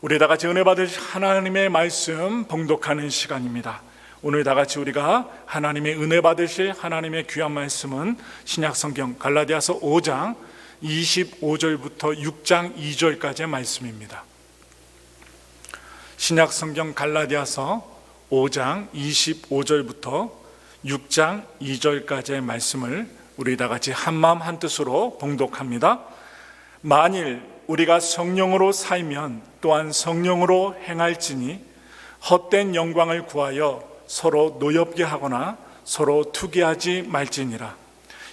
우리 다 같이 은혜 받으실 하나님의 말씀 봉독하는 시간입니다. 오늘 다 같이 우리가 하나님의 은혜 받으실 하나님의 귀한 말씀은 신약성경 갈라디아서 5장 25절부터 6장 2절까지의 말씀입니다. 신약성경 갈라디아서 5장 25절부터 6장 2절까지의 말씀을 우리 다 같이 한마음 한뜻으로 봉독합니다. 만일 우리가 성령으로 살면 또한 성령으로 행할지니 헛된 영광을 구하여 서로 노엽게 하거나 서로 투기하지 말지니라.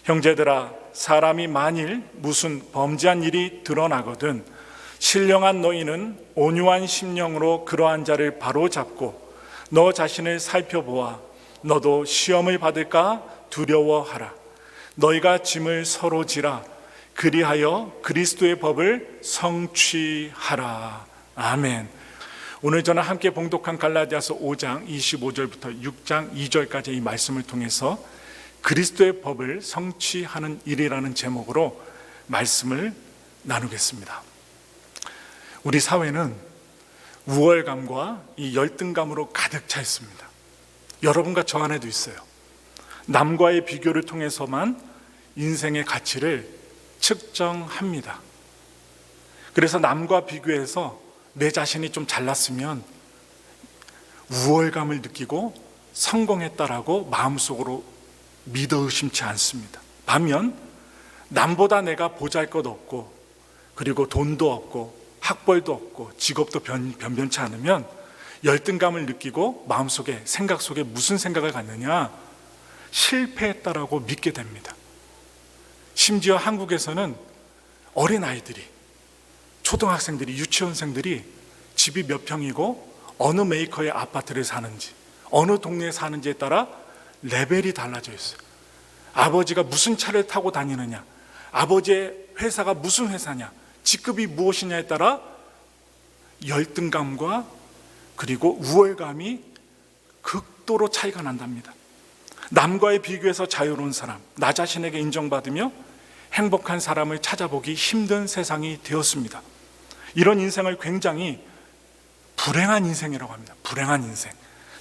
형제들아, 사람이 만일 무슨 범죄한 일이 드러나거든 신령한 너희는 온유한 심령으로 그러한 자를 바로잡고 너 자신을 살펴보아 너도 시험을 받을까 두려워하라. 너희가 짐을 서로 지라. 그리하여 그리스도의 법을 성취하라. 아멘. 오늘 저는 함께 봉독한 갈라디아서 5장 25절부터 6장 2절까지 이 말씀을 통해서 그리스도의 법을 성취하는 일이라는 제목으로 말씀을 나누겠습니다. 우리 사회는 우월감과 이 열등감으로 가득 차 있습니다. 여러분과 저 안에도 있어요. 남과의 비교를 통해서만 인생의 가치를 측정합니다. 그래서 남과 비교해서 내 자신이 좀 잘났으면 우월감을 느끼고 성공했다라고 마음속으로 믿어 의심치 않습니다. 반면 남보다 내가 보잘것없고 그리고 돈도 없고 학벌도 없고 직업도 변변치 않으면 열등감을 느끼고 마음속에 생각 속에 무슨 생각을 갖느냐? 실패했다라고 믿게 됩니다. 심지어 한국에서는 어린아이들이, 초등학생들이, 유치원생들이 집이 몇 평이고 어느 메이커의 아파트를 사는지 어느 동네에 사는지에 따라 레벨이 달라져 있어요. 아버지가 무슨 차를 타고 다니느냐, 아버지의 회사가 무슨 회사냐, 직급이 무엇이냐에 따라 열등감과 그리고 우월감이 극도로 차이가 난답니다. 남과의 비교에서 자유로운 사람, 나 자신에게 인정받으며 행복한 사람을 찾아보기 힘든 세상이 되었습니다. 이런 인생을 굉장히 불행한 인생이라고 합니다. 불행한 인생.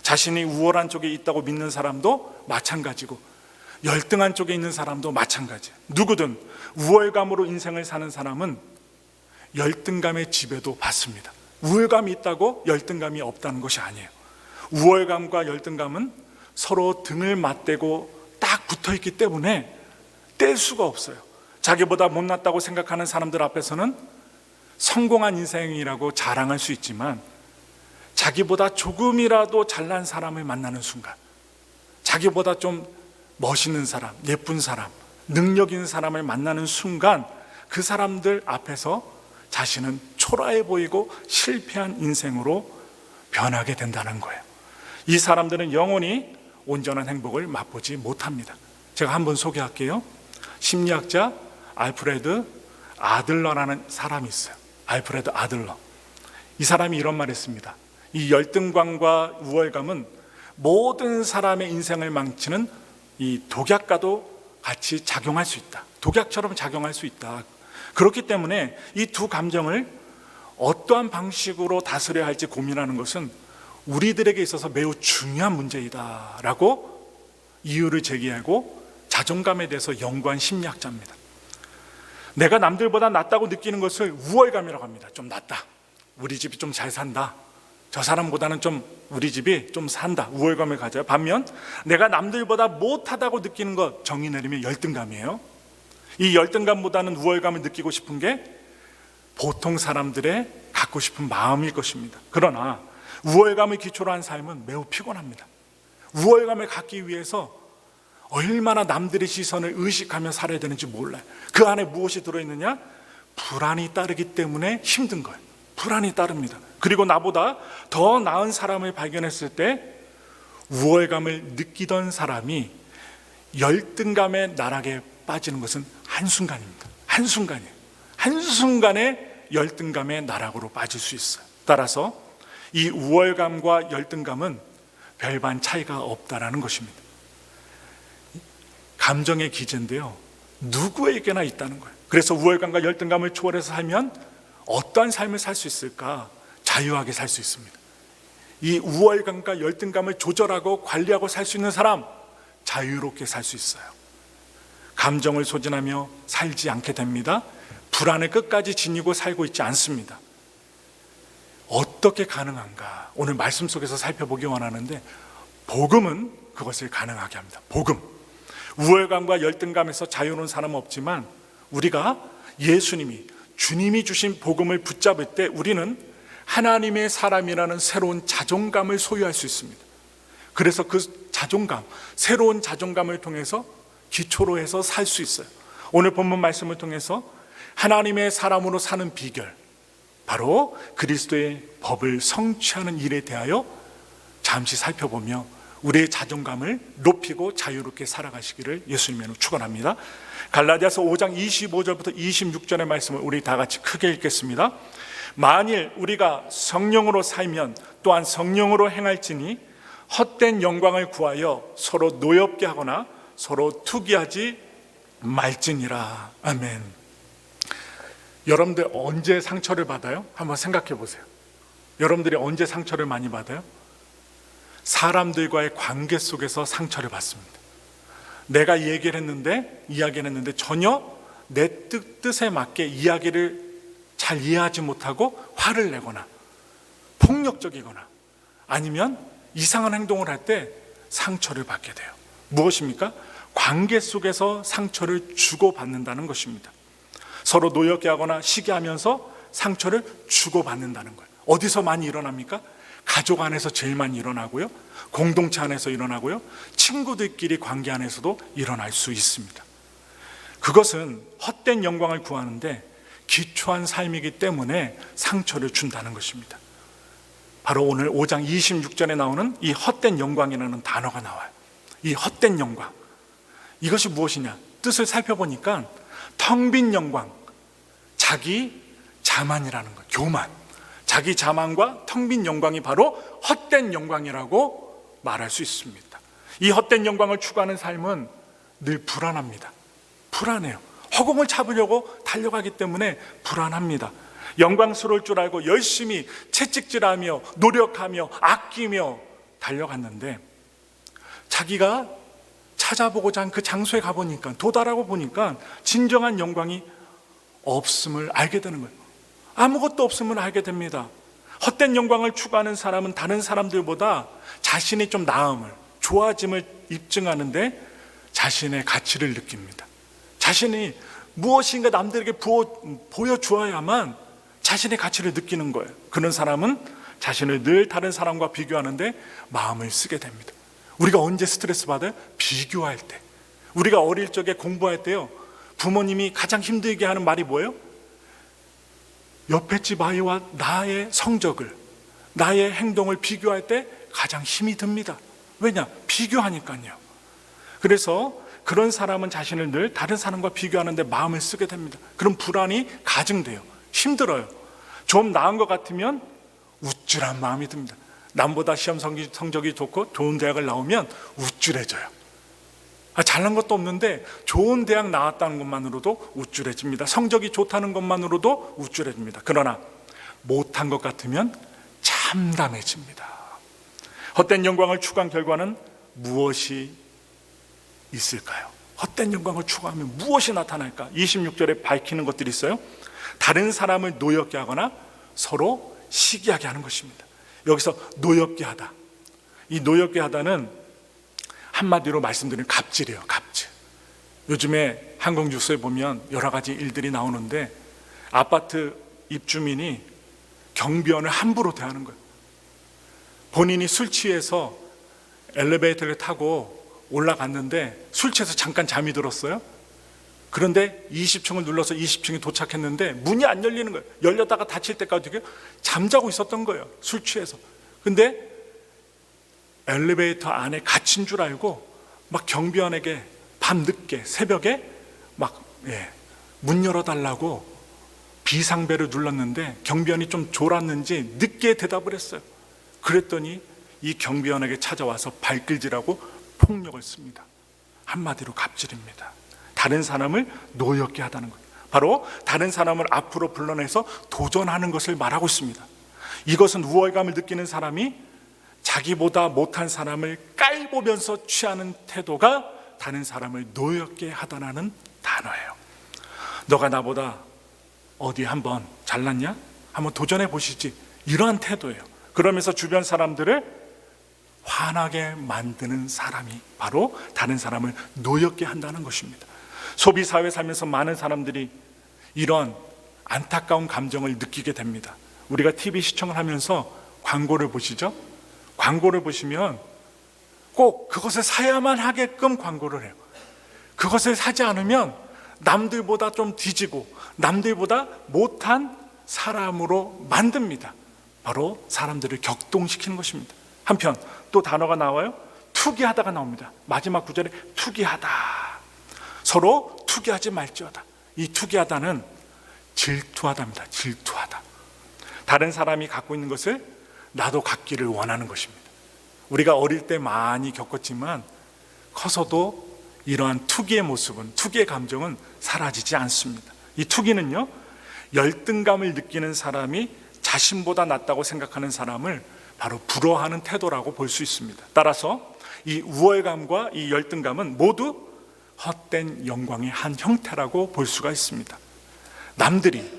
자신이 우월한 쪽에 있다고 믿는 사람도 마찬가지고 열등한 쪽에 있는 사람도 마찬가지예요. 누구든 우월감으로 인생을 사는 사람은 열등감의 지배도 받습니다. 우월감이 있다고 열등감이 없다는 것이 아니에요. 우월감과 열등감은 서로 등을 맞대고 딱 붙어있기 때문에 뗄 수가 없어요. 자기보다 못났다고 생각하는 사람들 앞에서는 성공한 인생이라고 자랑할 수 있지만 자기보다 조금이라도 잘난 사람을 만나는 순간, 자기보다 좀 멋있는 사람, 예쁜 사람, 능력 있는 사람을 만나는 순간 그 사람들 앞에서 자신은 초라해 보이고 실패한 인생으로 변하게 된다는 거예요. 이 사람들은 영원히 온전한 행복을 맛보지 못합니다. 제가 한번 소개할게요. 심리학자 알프레드 아들러라는 사람이 있어요. 알프레드 아들러. 이 사람이 이런 말을 했습니다. 이 열등감과 우월감은 모든 사람의 인생을 망치는 이 독약과도 같이 작용할 수 있다. 독약처럼 작용할 수 있다. 그렇기 때문에 이 두 감정을 어떠한 방식으로 다스려야 할지 고민하는 것은 우리들에게 있어서 매우 중요한 문제이다라고 이유를 제기하고 자존감에 대해서 연구한 심리학자입니다. 내가 남들보다 낫다고 느끼는 것을 우월감이라고 합니다. 좀 낫다. 우리 집이 좀 잘 산다. 저 사람보다는 좀 우리 집이 좀 산다. 우월감을 가져요. 반면 내가 남들보다 못하다고 느끼는 것, 정의 내리면 열등감이에요. 이 열등감보다는 우월감을 느끼고 싶은 게 보통 사람들의 갖고 싶은 마음일 것입니다. 그러나 우월감을 기초로 한 삶은 매우 피곤합니다. 우월감을 갖기 위해서 얼마나 남들의 시선을 의식하며 살아야 되는지 몰라요. 그 안에 무엇이 들어있느냐? 불안이 따르기 때문에 힘든 거예요. 불안이 따릅니다. 그리고 나보다 더 나은 사람을 발견했을 때 우월감을 느끼던 사람이 열등감의 나락에 빠지는 것은 한순간입니다. 한순간이에요. 한순간에 열등감의 나락으로 빠질 수 있어요. 따라서 이 우월감과 열등감은 별반 차이가 없다라는 것입니다. 감정의 기제인데요, 누구에게나 있다는 거예요. 그래서 우월감과 열등감을 초월해서 살면 어떠한 삶을 살 수 있을까? 자유하게 살 수 있습니다. 이 우월감과 열등감을 조절하고 관리하고 살 수 있는 사람, 자유롭게 살 수 있어요. 감정을 소진하며 살지 않게 됩니다. 불안을 끝까지 지니고 살고 있지 않습니다. 어떻게 가능한가? 오늘 말씀 속에서 살펴보기 원하는데, 복음은 그것을 가능하게 합니다. 복음. 우월감과 열등감에서 자유로운 사람은 없지만, 우리가 예수님이, 주님이 주신 복음을 붙잡을 때 우리는 하나님의 사람이라는 새로운 자존감을 소유할 수 있습니다. 그래서 그 자존감, 새로운 자존감을 통해서 기초로 해서 살 수 있어요. 오늘 본문 말씀을 통해서 하나님의 사람으로 사는 비결, 바로 그리스도의 법을 성취하는 일에 대하여 잠시 살펴보며 우리의 자존감을 높이고 자유롭게 살아가시기를 예수님으로 축원합니다. 갈라디아서 5장 25절부터 26절의 말씀을 우리 다 같이 크게 읽겠습니다. 만일 우리가 성령으로 살면 또한 성령으로 행할지니 헛된 영광을 구하여 서로 노엽게 하거나 서로 투기하지 말지니라. 아멘. 여러분들 언제 상처를 받아요? 한번 생각해 보세요. 여러분들이 언제 상처를 많이 받아요? 사람들과의 관계 속에서 상처를 받습니다. 내가 이야기를 했는데 전혀 내 뜻에 맞게 이야기를 잘 이해하지 못하고 화를 내거나 폭력적이거나 아니면 이상한 행동을 할 때 상처를 받게 돼요. 무엇입니까? 관계 속에서 상처를 주고받는다는 것입니다. 서로 노엽게 하거나 시기하면서 상처를 주고받는다는 거예요. 어디서 많이 일어납니까? 가족 안에서 제일 많이 일어나고요, 공동체 안에서 일어나고요, 친구들끼리 관계 안에서도 일어날 수 있습니다. 그것은 헛된 영광을 구하는데 기초한 삶이기 때문에 상처를 준다는 것입니다. 바로 오늘 5장 26절에 나오는 이 헛된 영광이라는 단어가 나와요. 이 헛된 영광, 이것이 무엇이냐? 뜻을 살펴보니까 텅 빈 영광, 자기 자만이라는 것, 교만, 자기 자만과 텅 빈 영광이 바로 헛된 영광이라고 말할 수 있습니다. 이 헛된 영광을 추구하는 삶은 늘 불안합니다. 불안해요. 허공을 잡으려고 달려가기 때문에 불안합니다. 영광스러울 줄 알고 열심히 채찍질하며 노력하며 아끼며 달려갔는데 자기가 찾아보고자 한 그 장소에 가보니까, 도달하고 보니까 진정한 영광이 없음을 알게 되는 거예요. 아무것도 없음을 알게 됩니다. 헛된 영광을 추구하는 사람은 다른 사람들보다 자신이 좀 나음을, 좋아짐을 입증하는데 자신의 가치를 느낍니다. 자신이 무엇인가 남들에게 보여주어야만 자신의 가치를 느끼는 거예요. 그런 사람은 자신을 늘 다른 사람과 비교하는데 마음을 쓰게 됩니다. 우리가 언제 스트레스 받아요? 비교할 때. 우리가 어릴 적에 공부할 때요, 부모님이 가장 힘들게 하는 말이 뭐예요? 옆에 집 아이와 나의 성적을, 나의 행동을 비교할 때 가장 힘이 듭니다. 왜냐? 비교하니까요. 그래서 그런 사람은 자신을 늘 다른 사람과 비교하는데 마음을 쓰게 됩니다. 그럼 불안이 가증돼요. 힘들어요. 좀 나은 것 같으면 우쭐한 마음이 듭니다. 남보다 시험 성적이 좋고 좋은 대학을 나오면 우쭐해져요. 잘난 것도 없는데 좋은 대학 나왔다는 것만으로도 우쭐해집니다. 성적이 좋다는 것만으로도 우쭐해집니다. 그러나 못한 것 같으면 참담해집니다. 헛된 영광을 추구한 결과는 무엇이 있을까요? 헛된 영광을 추구하면 무엇이 나타날까? 26절에 밝히는 것들이 있어요. 다른 사람을 노엽게 하거나 서로 시기하게 하는 것입니다. 여기서 노엽게 하다, 이 노엽게 하다는 한마디로 말씀드리면 갑질이에요. 갑질. 요즘에 한국 뉴스에 보면 여러 가지 일들이 나오는데 아파트 입주민이 경비원을 함부로 대하는 거예요. 본인이 술 취해서 엘리베이터를 타고 올라갔는데 술 취해서 잠깐 잠이 들었어요. 그런데 20층을 눌러서 20층에 도착했는데 문이 안 열리는 거예요. 열렸다가 닫힐 때까지 잠자고 있었던 거예요. 술 취해서. 근데 엘리베이터 안에 갇힌 줄 알고 막 경비원에게 밤늦게 새벽에 막 문 열어달라고 비상벨을 눌렀는데 경비원이 좀 졸았는지 늦게 대답을 했어요. 그랬더니 이 경비원에게 찾아와서 발길질하고 폭력을 씁니다. 한마디로 갑질입니다. 다른 사람을 노엽게 하다는 것, 바로 다른 사람을 앞으로 불러내서 도전하는 것을 말하고 있습니다. 이것은 우월감을 느끼는 사람이 자기보다 못한 사람을 깔보면서 취하는 태도가 다른 사람을 노엽게 하다라는 단어예요. 너가 나보다 어디 한번 잘났냐? 한번 도전해 보시지. 이러한 태도예요. 그러면서 주변 사람들을 화나게 만드는 사람이 바로 다른 사람을 노엽게 한다는 것입니다. 소비사회에 살면서 많은 사람들이 이런 안타까운 감정을 느끼게 됩니다. 우리가 TV 시청을 하면서 광고를 보시죠? 광고를 보시면 꼭 그것을 사야만 하게끔 광고를 해요. 그것을 사지 않으면 남들보다 좀 뒤지고 남들보다 못한 사람으로 만듭니다. 바로 사람들을 격동시키는 것입니다. 한편 또 단어가 나와요. 투기하다가 나옵니다. 마지막 구절에 투기하다. 서로 투기하지 말지어다. 이 투기하다는 질투하다입니다. 질투하다. 다른 사람이 갖고 있는 것을 나도 갖기를 원하는 것입니다. 우리가 어릴 때 많이 겪었지만 커서도 이러한 투기의 모습은, 투기의 감정은 사라지지 않습니다. 이 투기는요, 열등감을 느끼는 사람이 자신보다 낫다고 생각하는 사람을 바로 부러워하는 태도라고 볼 수 있습니다. 따라서 이 우월감과 이 열등감은 모두 헛된 영광의 한 형태라고 볼 수가 있습니다. 남들이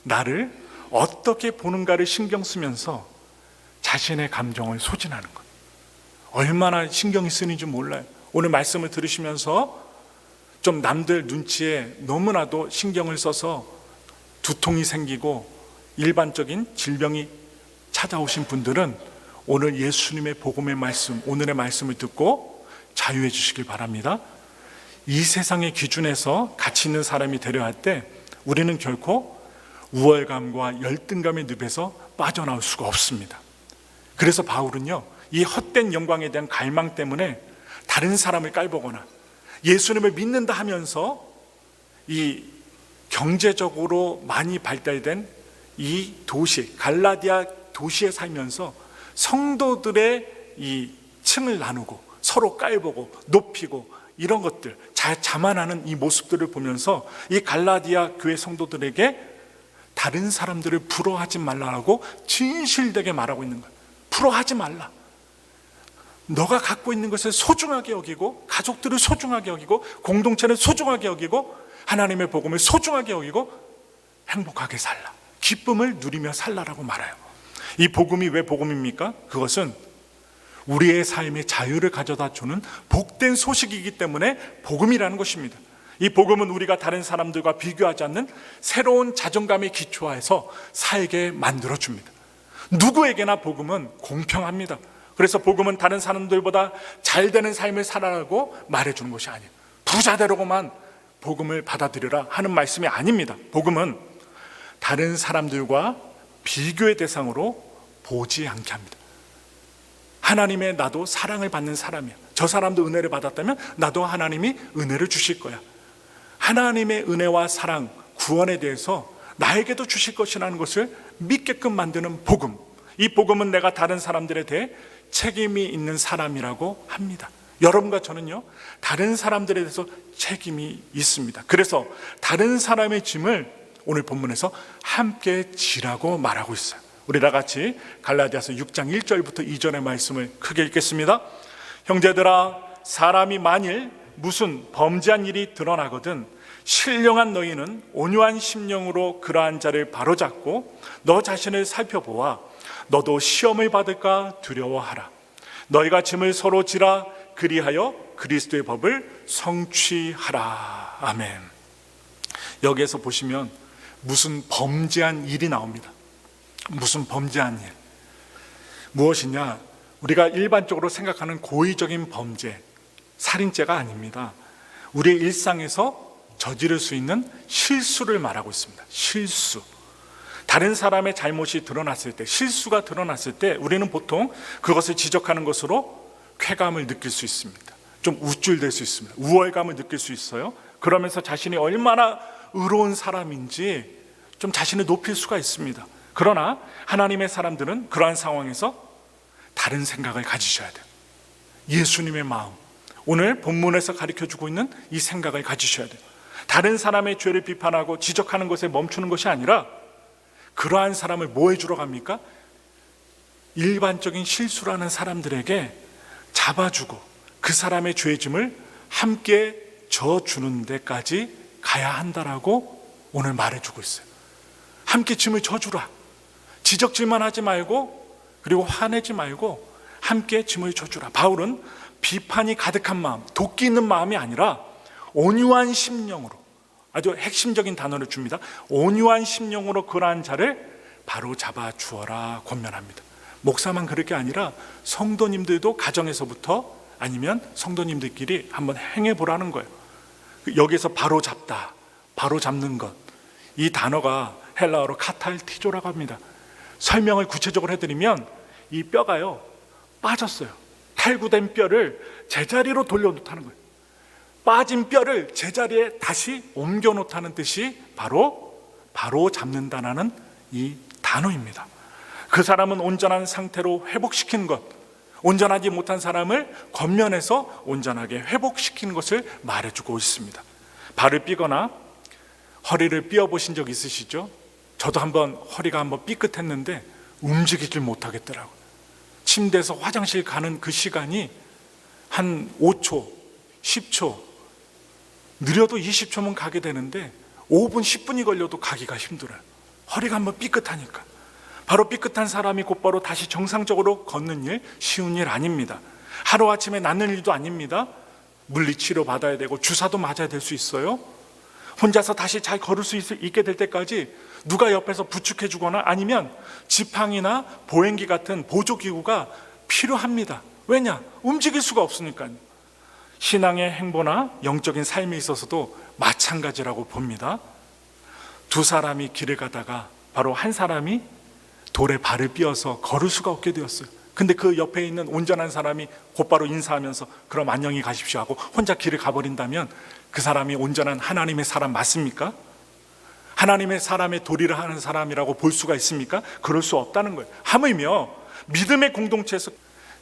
나를 어떻게 보는가를 신경 쓰면서 자신의 감정을 소진하는 것, 얼마나 신경이 쓰는지 몰라요. 오늘 말씀을 들으시면서 좀 남들 눈치에 너무나도 신경을 써서 두통이 생기고 일반적인 질병이 찾아오신 분들은 오늘 예수님의 복음의 말씀, 오늘의 말씀을 듣고 자유해 주시길 바랍니다. 이 세상의 기준에서 가치 있는 사람이 되려 할 때 우리는 결코 우월감과 열등감의 늪에서 빠져나올 수가 없습니다. 그래서 바울은요, 이 헛된 영광에 대한 갈망 때문에 다른 사람을 깔보거나 예수님을 믿는다 하면서 이 경제적으로 많이 발달된 이 도시, 갈라디아 도시에 살면서 성도들의 이 층을 나누고 서로 깔보고 높이고 이런 것들, 자만하는 이 모습들을 보면서 이 갈라디아 교회 성도들에게 다른 사람들을 부러워하지 말라고 진실되게 말하고 있는 거예요. 부러워하지 말라. 너가 갖고 있는 것을 소중하게 여기고, 가족들을 소중하게 여기고, 공동체를 소중하게 여기고, 하나님의 복음을 소중하게 여기고 행복하게 살라, 기쁨을 누리며 살라라고 말해요. 이 복음이 왜 복음입니까? 그것은 우리의 삶의 자유를 가져다 주는 복된 소식이기 때문에 복음이라는 것입니다. 이 복음은 우리가 다른 사람들과 비교하지 않는 새로운 자존감에 기초해서 살게 만들어줍니다. 누구에게나 복음은 공평합니다. 그래서 복음은 다른 사람들보다 잘 되는 삶을 살아라고 말해주는 것이 아니에요. 부자 되려고만 복음을 받아들여라 하는 말씀이 아닙니다. 복음은 다른 사람들과 비교의 대상으로 보지 않게 합니다. 하나님의 나도 사랑을 받는 사람이야. 저 사람도 은혜를 받았다면 나도 하나님이 은혜를 주실 거야. 하나님의 은혜와 사랑, 구원에 대해서 나에게도 주실 것이라는 것을 믿게끔 만드는 복음. 이 복음은 내가 다른 사람들에 대해 책임이 있는 사람이라고 합니다. 여러분과 저는요, 다른 사람들에 대해서 책임이 있습니다. 그래서 다른 사람의 짐을 오늘 본문에서 함께 지라고 말하고 있어요. 우리 다 같이 갈라디아서 6장 1절부터 2절의 말씀을 크게 읽겠습니다. 형제들아, 사람이 만일 무슨 범죄한 일이 드러나거든 신령한 너희는 온유한 심령으로 그러한 자를 바로잡고 너 자신을 살펴보아 너도 시험을 받을까 두려워하라. 너희가 짐을 서로 지라. 그리하여 그리스도의 법을 성취하라. 아멘. 여기에서 보시면 무슨 범죄한 일이 나옵니다. 무슨 범죄한 일. 무엇이냐? 우리가 일반적으로 생각하는 고의적인 범죄, 살인죄가 아닙니다. 우리의 일상에서 저지를 수 있는 실수를 말하고 있습니다. 실수. 다른 사람의 잘못이 드러났을 때, 실수가 드러났을 때 우리는 보통 그것을 지적하는 것으로 쾌감을 느낄 수 있습니다. 좀 우쭐될 수 있습니다. 우월감을 느낄 수 있어요. 그러면서 자신이 얼마나 의로운 사람인지 좀 자신을 높일 수가 있습니다. 그러나 하나님의 사람들은 그러한 상황에서 다른 생각을 가지셔야 돼요. 예수님의 마음, 오늘 본문에서 가르쳐주고 있는 이 생각을 가지셔야 돼요. 다른 사람의 죄를 비판하고 지적하는 것에 멈추는 것이 아니라 그러한 사람을 뭐 해주러 갑니까? 일반적인 실수라는 사람들에게 잡아주고 그 사람의 죄 짐을 함께 져주는 데까지 가야 한다라고 오늘 말해주고 있어요. 함께 짐을 져주라. 지적질만 하지 말고, 그리고 화내지 말고 함께 짐을 져주라. 바울은 비판이 가득한 마음, 도끼 있는 마음이 아니라 온유한 심령으로, 아주 핵심적인 단어를 줍니다. 온유한 심령으로 그러한 자를 바로 잡아 주어라 권면합니다. 목사만 그럴 게 아니라 성도님들도 가정에서부터, 아니면 성도님들끼리 한번 행해보라는 거예요. 여기서 바로 잡다, 바로 잡는 것, 이 단어가 헬라어로 카탈티조라고 합니다. 설명을 구체적으로 해드리면 이 뼈가요 빠졌어요. 탈구된 뼈를 제자리로 돌려놓다는 거예요. 빠진 뼈를 제자리에 다시 옮겨놓다는 뜻이 바로 잡는다는 이 단어입니다. 그 사람은 온전한 상태로 회복시키는 것, 온전하지 못한 사람을 겉면에서 온전하게 회복시키는 것을 말해주고 있습니다. 발을 삐거나 허리를 삐어보신 적 있으시죠? 저도 허리가 한번 삐끗했는데 움직이질 못하겠더라고요. 침대에서 화장실 가는 그 시간이 한 5초, 10초, 느려도 20초면 가게 되는데 5분, 10분이 걸려도 가기가 힘들어요. 허리가 한번 삐끗하니까. 바로 삐끗한 사람이 곧바로 다시 정상적으로 걷는 일, 쉬운 일 아닙니다. 하루아침에 낫는 일도 아닙니다. 물리치료 받아야 되고 주사도 맞아야 될 수 있어요. 혼자서 다시 잘 걸을 수 있게 될 때까지 누가 옆에서 부축해 주거나 아니면 지팡이나 보행기 같은 보조기구가 필요합니다. 왜냐? 움직일 수가 없으니까요. 신앙의 행보나 영적인 삶에 있어서도 마찬가지라고 봅니다. 두 사람이 길을 가다가 바로 한 사람이 돌에 발을 삐어서 걸을 수가 없게 되었어요. 근데 그 옆에 있는 온전한 사람이 곧바로 인사하면서 그럼 안녕히 가십시오 하고 혼자 길을 가버린다면 그 사람이 온전한 하나님의 사람 맞습니까? 하나님의 사람의 도리를 하는 사람이라고 볼 수가 있습니까? 그럴 수 없다는 거예요. 하물며 믿음의 공동체에서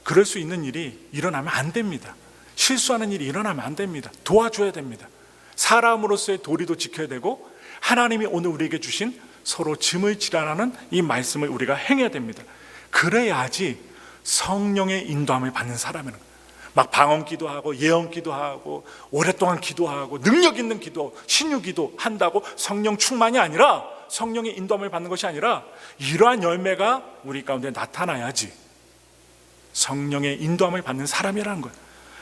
그럴 수 있는 일이 일어나면 안 됩니다. 실수하는 일이 일어나면 안 됩니다. 도와줘야 됩니다. 사람으로서의 도리도 지켜야 되고 하나님이 오늘 우리에게 주신 서로 짐을 지라라는 이 말씀을 우리가 행해야 됩니다. 그래야지 성령의 인도함을 받는 사람이라는 거예요. 막 방언 기도하고 예언 기도하고 오랫동안 기도하고 능력 있는 기도, 신유 기도 한다고 성령 충만이 아니라, 성령의 인도함을 받는 것이 아니라 이러한 열매가 우리 가운데 나타나야지 성령의 인도함을 받는 사람이라는 거예요.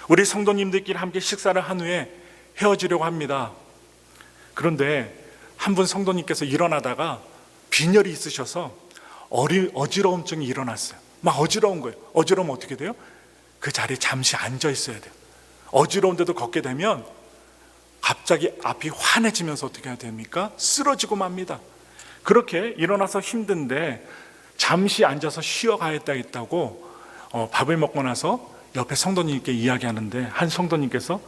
우리 성도님들끼리 함께 식사를 한 후에 헤어지려고 합니다. 그런데 한 분 성도님께서 일어나다가 빈혈이 있으셔서 어지러움증이 일어났어요. 막 어지러운 거예요. 어지러우면 어떻게 돼요? 그 자리에 잠시 앉아 있어야 돼요. 어지러운데도 걷게 되면 갑자기 앞이 환해지면서 어떻게 해야 됩니까? 쓰러지고 맙니다. 그렇게 일어나서 힘든데 잠시 앉아서 쉬어가야겠다고 밥을 먹고 나서 옆에 성도님께 이야기하는데 한 성도님께서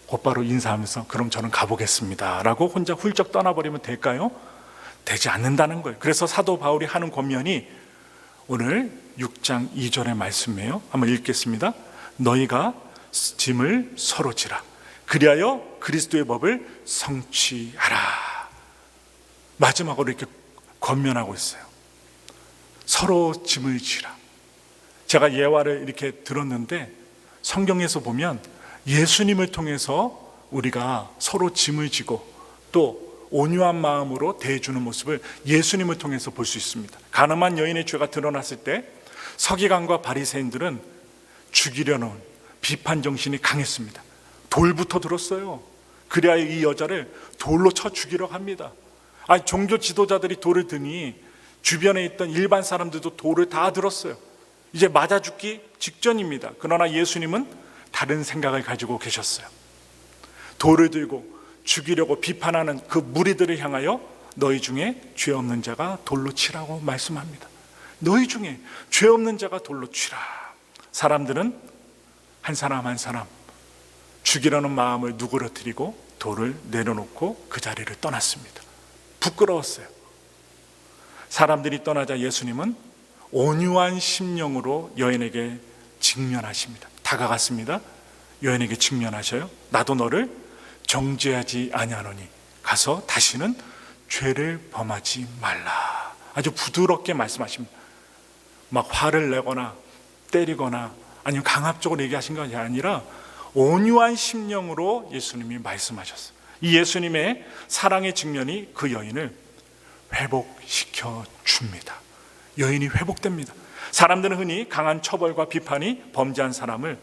곧바로 인사하면서 그럼 저는 가보겠습니다 라고 혼자 훌쩍 떠나버리면 될까요? 되지 않는다는 거예요. 그래서 사도 바울이 하는 권면이 오늘 6장 2절의 말씀이에요. 한번 읽겠습니다. 너희가 짐을 서로 지라. 그리하여 그리스도의 법을 성취하라. 마지막으로 이렇게 권면하고 있어요. 서로 짐을 지라. 제가 예화를 이렇게 들었는데 성경에서 보면 예수님을 통해서 우리가 서로 짐을 지고 또 온유한 마음으로 대해주는 모습을 예수님을 통해서 볼 수 있습니다. 가늠한 여인의 죄가 드러났을 때 서기관과 바리새인들은 죽이려는 비판 정신이 강했습니다. 돌부터 들었어요. 그래야 이 여자를 돌로 쳐 죽이려고 합니다. 종교 지도자들이 돌을 드니 주변에 있던 일반 사람들도 돌을 다 들었어요. 이제 맞아 죽기 직전입니다. 그러나 예수님은 다른 생각을 가지고 계셨어요. 돌을 들고 죽이려고 비판하는 그 무리들을 향하여 너희 중에 죄 없는 자가 돌로 치라고 말씀합니다. 너희 중에 죄 없는 자가 돌로 치라. 사람들은 한 사람 한 사람 죽이려는 마음을 누그러뜨리고 돌을 내려놓고 그 자리를 떠났습니다. 부끄러웠어요. 사람들이 떠나자 예수님은 온유한 심령으로 여인에게 직면하십니다. 다가갔습니다. 여인에게 직면하셔요. 나도 너를 정죄하지 아니하노니 가서 다시는 죄를 범하지 말라. 아주 부드럽게 말씀하십니다. 막 화를 내거나 때리거나 아니면 강압적으로 얘기하신 것이 아니라 온유한 심령으로 예수님이 말씀하셨어요. 이 예수님의 사랑의 측면이 그 여인을 회복시켜 줍니다. 여인이 회복됩니다. 사람들은 흔히 강한 처벌과 비판이 범죄한 사람을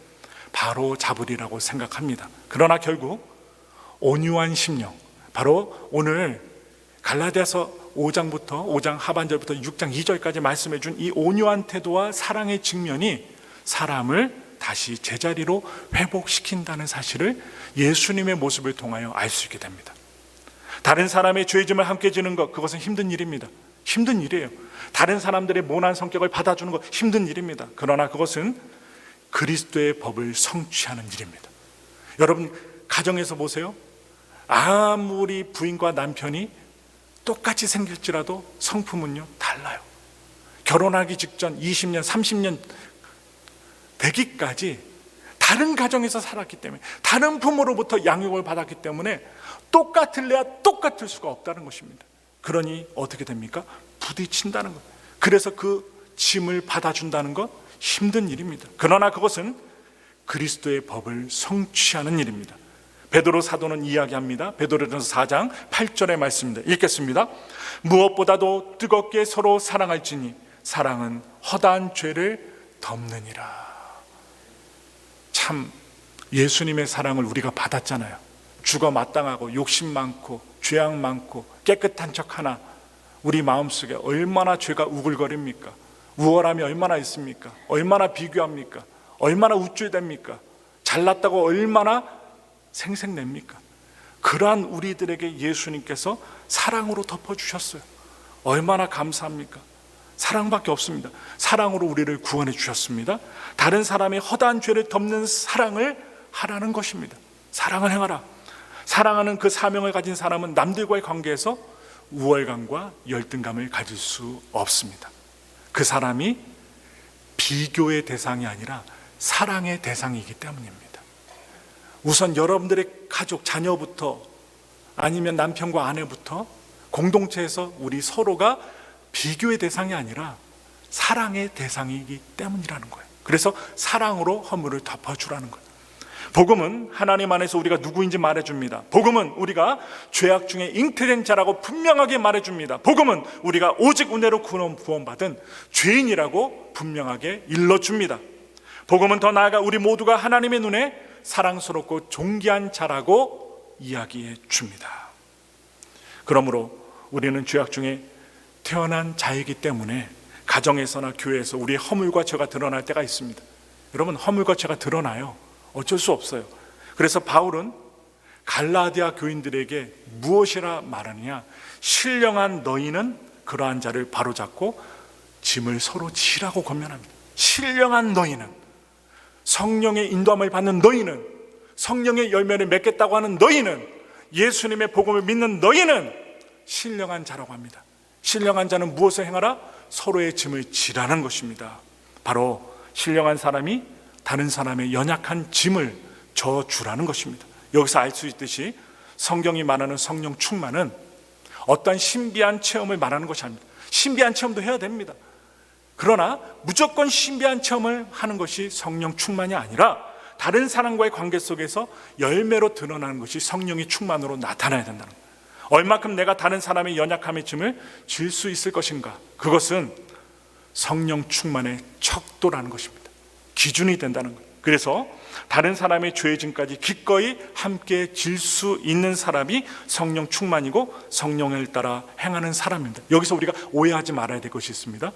바로 잡으리라고 생각합니다. 그러나 결국 온유한 심령, 바로 오늘 갈라디아서 5장 하반절부터 6장 2절까지 말씀해 준 이 온유한 태도와 사랑의 측면이 사람을 다시 제자리로 회복시킨다는 사실을 예수님의 모습을 통하여 알 수 있게 됩니다. 다른 사람의 죄짐을 함께 지는 것, 그것은 힘든 일입니다. 힘든 일이에요. 다른 사람들의 모난 성격을 받아주는 것 힘든 일입니다. 그러나 그것은 그리스도의 법을 성취하는 일입니다. 여러분 가정에서 보세요. 아무리 부인과 남편이 똑같이 생길지라도 성품은요 달라요. 결혼하기 직전 20년 30년 되기까지 다른 가정에서 살았기 때문에, 다른 부모로부터 양육을 받았기 때문에 똑같을래야 똑같을 수가 없다는 것입니다. 그러니 어떻게 됩니까? 부딪힌다는 것. 그래서 그 짐을 받아준다는 것 힘든 일입니다. 그러나 그것은 그리스도의 법을 성취하는 일입니다. 베드로 사도는 이야기합니다. 베드로전서 4장 8절의 말씀입니다. 읽겠습니다. 무엇보다도 뜨겁게 서로 사랑할지니 사랑은 허다한 죄를 덮느니라. 참 예수님의 사랑을 우리가 받았잖아요. 죽어 마땅하고 욕심 많고 죄악 많고 깨끗한 척 하나 우리 마음속에 얼마나 죄가 우글거립니까? 우월함이 얼마나 있습니까? 얼마나 비교합니까? 얼마나 우쭐댑니까? 잘났다고 얼마나 생색냅니까? 그러한 우리들에게 예수님께서 사랑으로 덮어주셨어요. 얼마나 감사합니까? 사랑밖에 없습니다. 사랑으로 우리를 구원해 주셨습니다. 다른 사람의 허다한 죄를 덮는 사랑을 하라는 것입니다. 사랑을 행하라. 사랑하는 그 사명을 가진 사람은 남들과의 관계에서 우월감과 열등감을 가질 수 없습니다. 그 사람이 비교의 대상이 아니라 사랑의 대상이기 때문입니다. 우선 여러분들의 가족, 자녀부터 아니면 남편과 아내부터 공동체에서 우리 서로가 비교의 대상이 아니라 사랑의 대상이기 때문이라는 거예요. 그래서 사랑으로 허물을 덮어주라는 거예요. 복음은 하나님 안에서 우리가 누구인지 말해줍니다. 복음은 우리가 죄악 중에 잉태된 자라고 분명하게 말해줍니다. 복음은 우리가 오직 은혜로 구원받은 죄인이라고 분명하게 일러줍니다. 복음은 더 나아가 우리 모두가 하나님의 눈에 사랑스럽고 존귀한 자라고 이야기해 줍니다. 그러므로 우리는 죄악 중에 태어난 자이기 때문에 가정에서나 교회에서 우리의 허물과 죄가 드러날 때가 있습니다. 여러분 허물과 죄가 드러나요. 어쩔 수 없어요. 그래서 바울은 갈라디아 교인들에게 무엇이라 말하느냐? 신령한 너희는 그러한 자를 바로잡고 짐을 서로 지라고 권면합니다. 신령한 너희는, 성령의 인도함을 받는 너희는, 성령의 열매를 맺겠다고 하는 너희는, 예수님의 복음을 믿는 너희는 신령한 자라고 합니다. 신령한 자는 무엇을 행하라? 서로의 짐을 지라는 것입니다. 바로 신령한 사람이 다른 사람의 연약한 짐을 져주라는 것입니다. 여기서 알 수 있듯이 성경이 말하는 성령 충만은 어떤 신비한 체험을 말하는 것이 아닙니다. 신비한 체험도 해야 됩니다. 그러나 무조건 신비한 체험을 하는 것이 성령 충만이 아니라 다른 사람과의 관계 속에서 열매로 드러나는 것이 성령의 충만으로 나타나야 된다는 거예요. 얼마큼 내가 다른 사람의 연약함의 짐을 질 수 있을 것인가? 그것은 성령 충만의 척도라는 것입니다. 기준이 된다는 거예요. 그래서 다른 사람의 죄의 짐까지 기꺼이 함께 질 수 있는 사람이 성령 충만이고 성령을 따라 행하는 사람입니다. 여기서 우리가 오해하지 말아야 될 것이 있습니다.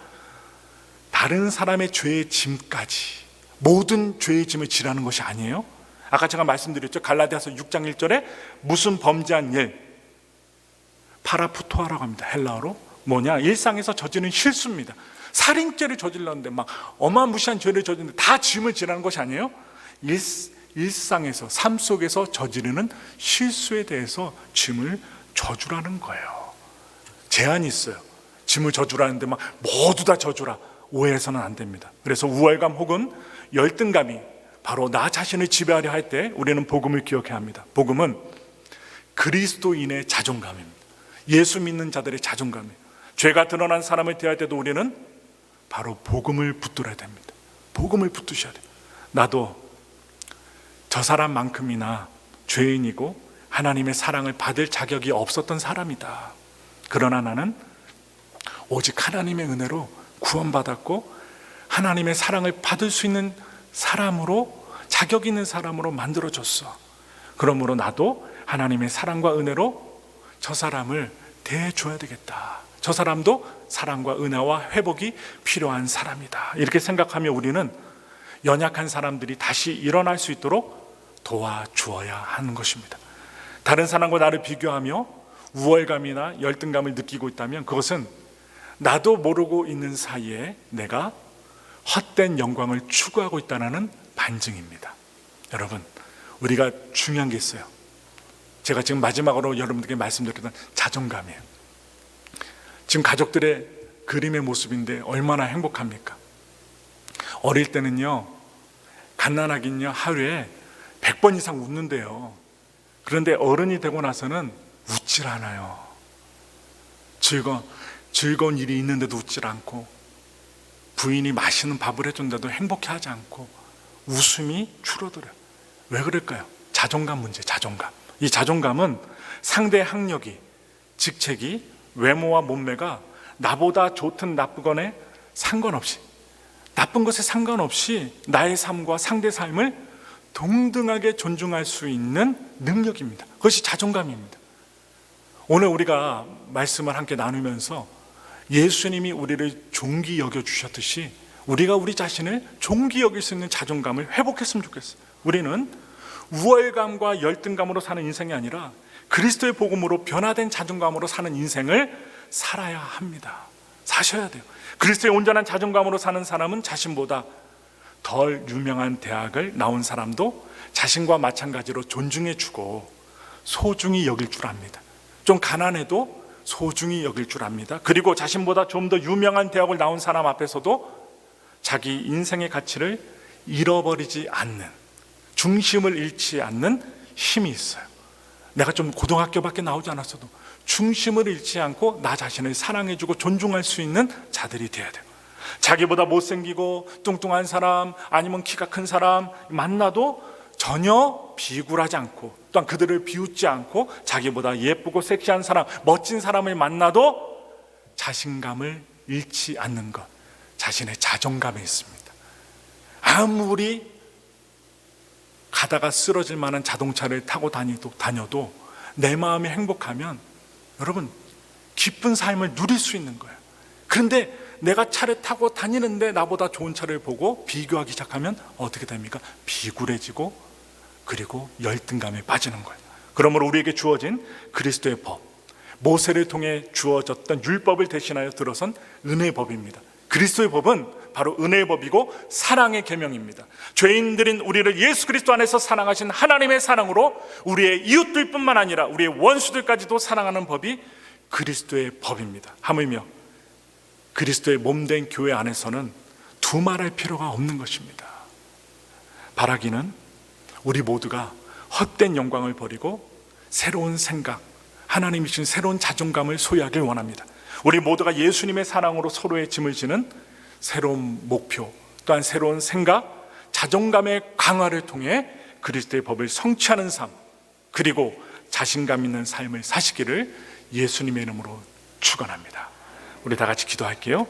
다른 사람의 죄의 짐까지, 모든 죄의 짐을 지라는 것이 아니에요. 아까 제가 말씀드렸죠. 갈라디아서 6장 1절에 무슨 범죄한 일, 파라푸토아라고 합니다. 헬라어로 뭐냐? 일상에서 저지르는 실수입니다. 살인죄를 저질렀는데 막 어마무시한 죄를 저질렀는데 다 짐을 지라는 것이 아니에요. 일상에서, 삶 속에서 저지르는 실수에 대해서 짐을 져주라는 거예요. 제한이 있어요. 짐을 져주라는데 막 모두 다 져주라, 오해해서는 안 됩니다. 그래서 우월감 혹은 열등감이 바로 나 자신을 지배하려 할 때 우리는 복음을 기억해야 합니다. 복음은 그리스도인의 자존감입니다. 예수 믿는 자들의 자존감이에요. 죄가 드러난 사람을 대할 때도 우리는 바로 복음을 붙들어야 됩니다. 복음을 붙드셔야 돼요. 나도 저 사람만큼이나 죄인이고 하나님의 사랑을 받을 자격이 없었던 사람이다. 그러나 나는 오직 하나님의 은혜로 구원받았고 하나님의 사랑을 받을 수 있는 사람으로, 자격 있는 사람으로 만들어줬어. 그러므로 나도 하나님의 사랑과 은혜로 저 사람을 대해줘야 되겠다. 저 사람도 사랑과 은혜와 회복이 필요한 사람이다. 이렇게 생각하며 우리는 연약한 사람들이 다시 일어날 수 있도록 도와주어야 하는 것입니다. 다른 사람과 나를 비교하며 우월감이나 열등감을 느끼고 있다면 그것은 나도 모르고 있는 사이에 내가 헛된 영광을 추구하고 있다는 반증입니다. 여러분, 우리가 중요한 게 있어요. 제가 지금 마지막으로 여러분들께 말씀드렸던 자존감이에요. 지금 가족들의 그림의 모습인데 얼마나 행복합니까? 어릴 때는요, 갓난아기는요 하루에 100번 이상 웃는데요. 그런데 어른이 되고 나서는 웃질 않아요. 즐거운 일이 있는데도 웃질 않고, 부인이 맛있는 밥을 해준데도 행복해하지 않고 웃음이 줄어들어요. 왜 그럴까요? 자존감 문제, 자존감. 이 자존감은 상대의 학력이, 직책이, 외모와 몸매가 나보다 좋든 나쁘거나 상관없이, 나쁜 것에 상관없이 나의 삶과 상대 삶을 동등하게 존중할 수 있는 능력입니다. 그것이 자존감입니다. 오늘 우리가 말씀을 함께 나누면서 예수님이 우리를 존귀 여겨주셨듯이 우리가 우리 자신을 존귀 여길 수 있는 자존감을 회복했으면 좋겠어요. 우리는 우월감과 열등감으로 사는 인생이 아니라 그리스도의 복음으로 변화된 자존감으로 사는 인생을 살아야 합니다. 사셔야 돼요. 그리스도의 온전한 자존감으로 사는 사람은 자신보다 덜 유명한 대학을 나온 사람도 자신과 마찬가지로 존중해주고 소중히 여길 줄 압니다. 좀 가난해도 소중히 여길 줄 압니다. 그리고 자신보다 좀 더 유명한 대학을 나온 사람 앞에서도 자기 인생의 가치를 잃어버리지 않는, 중심을 잃지 않는 힘이 있어요. 내가 좀 고등학교밖에 나오지 않았어도 중심을 잃지 않고 나 자신을 사랑해주고 존중할 수 있는 자들이 돼야 돼요. 자기보다 못생기고 뚱뚱한 사람, 아니면 키가 큰 사람 만나도 전혀 비굴하지 않고, 또한 그들을 비웃지 않고 자기보다 예쁘고 섹시한 사람, 멋진 사람을 만나도 자신감을 잃지 않는 것, 자신의 자존감에 있습니다. 아무리 가다가 쓰러질 만한 자동차를 타고 다녀도 내 마음이 행복하면 여러분 기쁜 삶을 누릴 수 있는 거예요. 그런데 내가 차를 타고 다니는데 나보다 좋은 차를 보고 비교하기 시작하면 어떻게 됩니까? 비굴해지고 그리고 열등감에 빠지는 거예요. 그러므로 우리에게 주어진 그리스도의 법, 모세를 통해 주어졌던 율법을 대신하여 들어선 은혜의 법입니다. 그리스도의 법은 바로 은혜의 법이고 사랑의 계명입니다. 죄인들인 우리를 예수 그리스도 안에서 사랑하신 하나님의 사랑으로 우리의 이웃들뿐만 아니라 우리의 원수들까지도 사랑하는 법이 그리스도의 법입니다. 하물며 그리스도의 몸된 교회 안에서는 두말할 필요가 없는 것입니다. 바라기는 우리 모두가 헛된 영광을 버리고 새로운 생각, 하나님이 주신 새로운 자존감을 소유하길 원합니다. 우리 모두가 예수님의 사랑으로 서로의 짐을 지는 새로운 목표, 또한 새로운 생각, 자존감의 강화를 통해 그리스도의 법을 성취하는 삶, 그리고 자신감 있는 삶을 사시기를 예수님의 이름으로 축원합니다. 우리 다 같이 기도할게요.